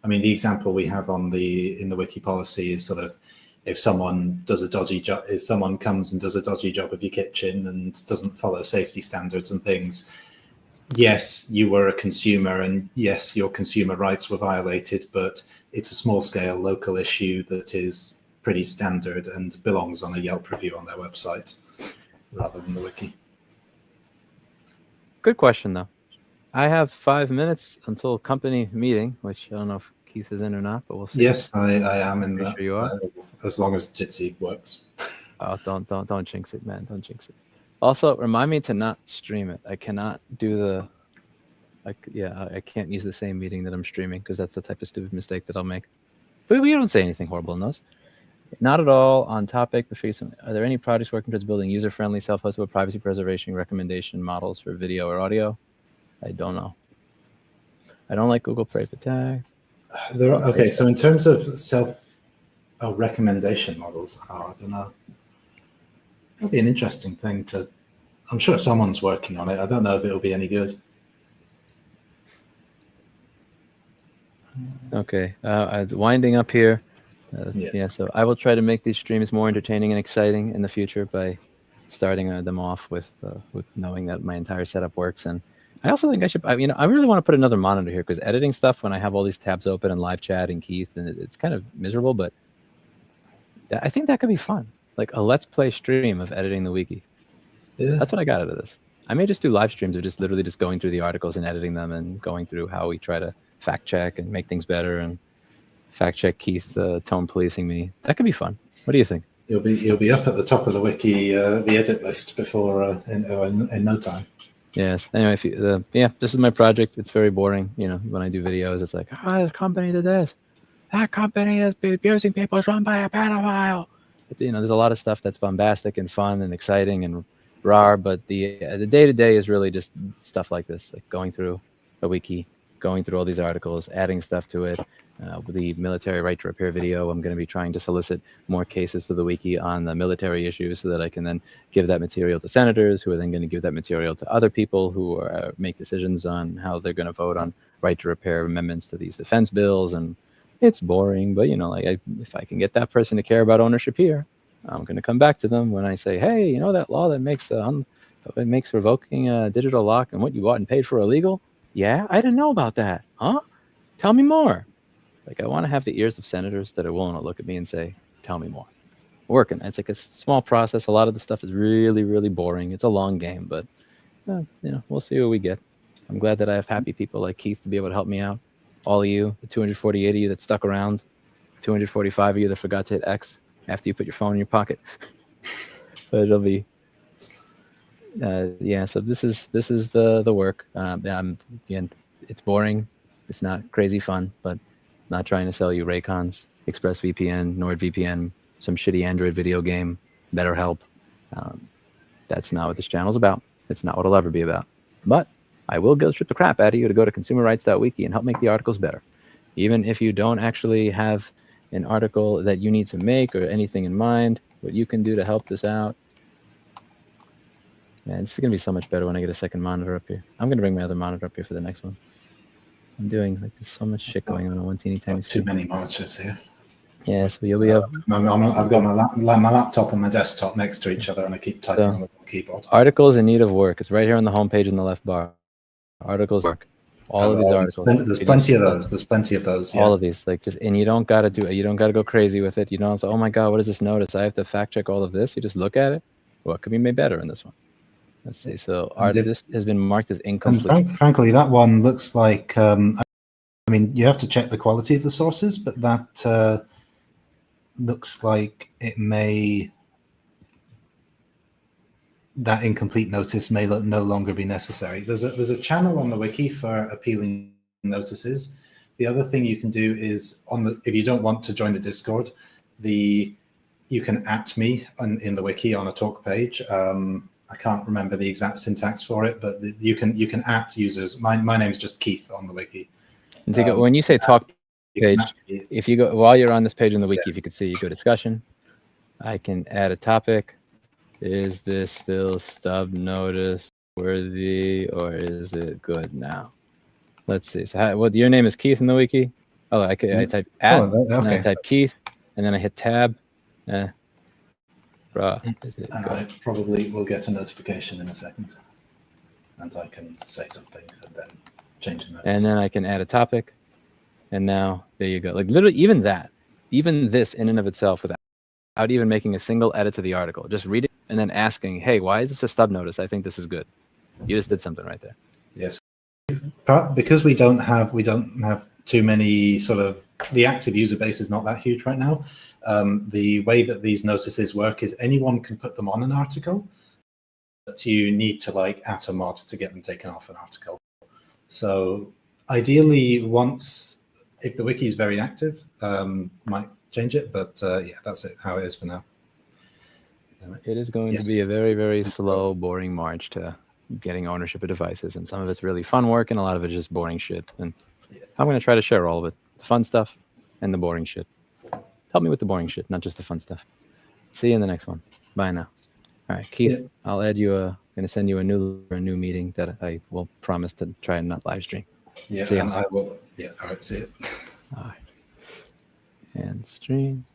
The example we have in the wiki policy is sort of, if someone does a dodgy job, if someone comes and does a dodgy job of your kitchen and doesn't follow safety standards and things, yes, you were a consumer, and yes, your consumer rights were violated, but it's a small scale local issue that is pretty standard and belongs on a Yelp review on their website rather than the wiki. Good question, though. I have 5 minutes until company meeting, which I don't know if Keith is in or not, but we'll see. Yes, I am in that. Sure you are. As long as Jitsi works. Oh, don't jinx it, man. Don't jinx it. Also, remind me to not stream it. I cannot do I can't use the same meeting that I'm streaming, because that's the type of stupid mistake that I'll make. But we don't say anything horrible in those. Not at all on topic. Are there any projects working towards building user-friendly, self-hosted, privacy preservation recommendation models for video or audio? I don't know. I don't like Google Play Protect. Okay, so in terms of recommendation models, I don't know. It'll be an interesting thing I'm sure someone's working on it. I don't know if it'll be any good. Okay, winding up here. So I will try to make these streams more entertaining and exciting in the future by starting them off with knowing that my entire setup works. And I also think I should, I really want to put another monitor here, because editing stuff when I have all these tabs open and live chat and Keith, and it's kind of miserable, but I think that could be fun. Like a Let's Play stream of editing the wiki. Yeah. That's what I got out of this. I may just do live streams of just literally just going through the articles and editing them and going through how we try to fact check and make things better and fact check Keith tone policing me. That could be fun. What do you think? You'll be up at the top of the wiki, the edit list before in no time. Yes. Anyway, this is my project. It's very boring. When I do videos, it's like, this company did this. That company is abusing people. It's run by a pedophile. There's a lot of stuff that's bombastic and fun and exciting and raw, but the day-to-day is really just stuff like this, like going through a wiki, going through all these articles, adding stuff to it. With the military right to repair video, I'm going to be trying to solicit more cases to the wiki on the military issues so that I can then give that material to senators, who are then going to give that material to other people who make decisions on how they're going to vote on right to repair amendments to these defense bills. And it's boring, but if I can get that person to care about ownership here, I'm going to come back to them when I say, hey, that law that makes it makes revoking a digital lock and what you bought and paid for illegal? Yeah, I didn't know about that. Huh? Tell me more. Like, I want to have the ears of senators that are willing to look at me and say, tell me more. Working. It's like a small process. A lot of the stuff is really, really boring. It's a long game, but, we'll see what we get. I'm glad that I have happy people like Keith to be able to help me out. All of you, the 248 of you that stuck around, 245 of you that forgot to hit X after you put your phone in your pocket. But it'll be... so this is the work. Again, it's boring. It's not crazy fun, but not trying to sell you Raycons, ExpressVPN, NordVPN, some shitty Android video game, BetterHelp. That's not what this channel's about. It's not what it'll ever be about. But I will guilt trip the crap out of you to go to consumerrights.wiki and help make the articles better. Even if you don't actually have an article that you need to make or anything in mind, what you can do to help this out. Man, this is going to be so much better when I get a second monitor up here. I'm going to bring my other monitor up here for the next one. I'm doing, there's so much shit going on one teeny tiny screen. Too many monitors here. Yeah, so you'll be able... I've got my laptop and my desktop next to each other, and I keep typing on the keyboard. Articles in need of work. It's right here on the homepage in the left bar. Articles work. All of these articles. There's plenty of those. There's plenty of those. Yeah. All of these, and you don't got to do it. You don't got to go crazy with it. You don't have to. Oh my God, what is this notice? I have to fact check all of this. You just look at it. What could be made better in this one? Let's see. So this has been marked as incomplete. Frankly, that one looks like. You have to check the quality of the sources, but that looks like that incomplete notice may no longer be necessary. There's a channel on the wiki for appealing notices. The other thing you can do is if you don't want to join the Discord, you can @ me in the wiki on a talk page. I can't remember the exact syntax for it, but you can @ users. My name's just Keith on the wiki. When you say talk page, if you go while you're on this page in the wiki, if you could see, you go discussion. I can add a topic. Is this still stub notice worthy, or is it good now? Let's see. So, your name is Keith in the wiki? Oh, I type @ and then I type Keith, and then I hit tab. I probably will get a notification in a second, and I can say something and then change the notice. And then I can add a topic, and now there you go. Like literally, even this in and of itself, without even making a single edit to the article, just read it and then asking, "Hey, why is this a stub notice? I think this is good." You just did something right there. Yes, because we don't have too many the active user base is not that huge right now. The way that these notices work is anyone can put them on an article, but you need to @ a mod to get them taken off an article. So ideally, if the wiki is very active, might change it, but that's how it is for now. It is going to be a very, very slow, boring march to getting ownership of devices, and some of it's really fun work, and a lot of it is just boring shit. And I'm going to try to share all of it, the fun stuff and the boring shit. Help me with the boring shit, not just the fun stuff. See you in the next one. Bye now. All right, Keith, I'll add you. I'm going to send you a new meeting that I will promise to try and not live stream. Yeah, and I will. Yeah, all right, see it. All right. And stream.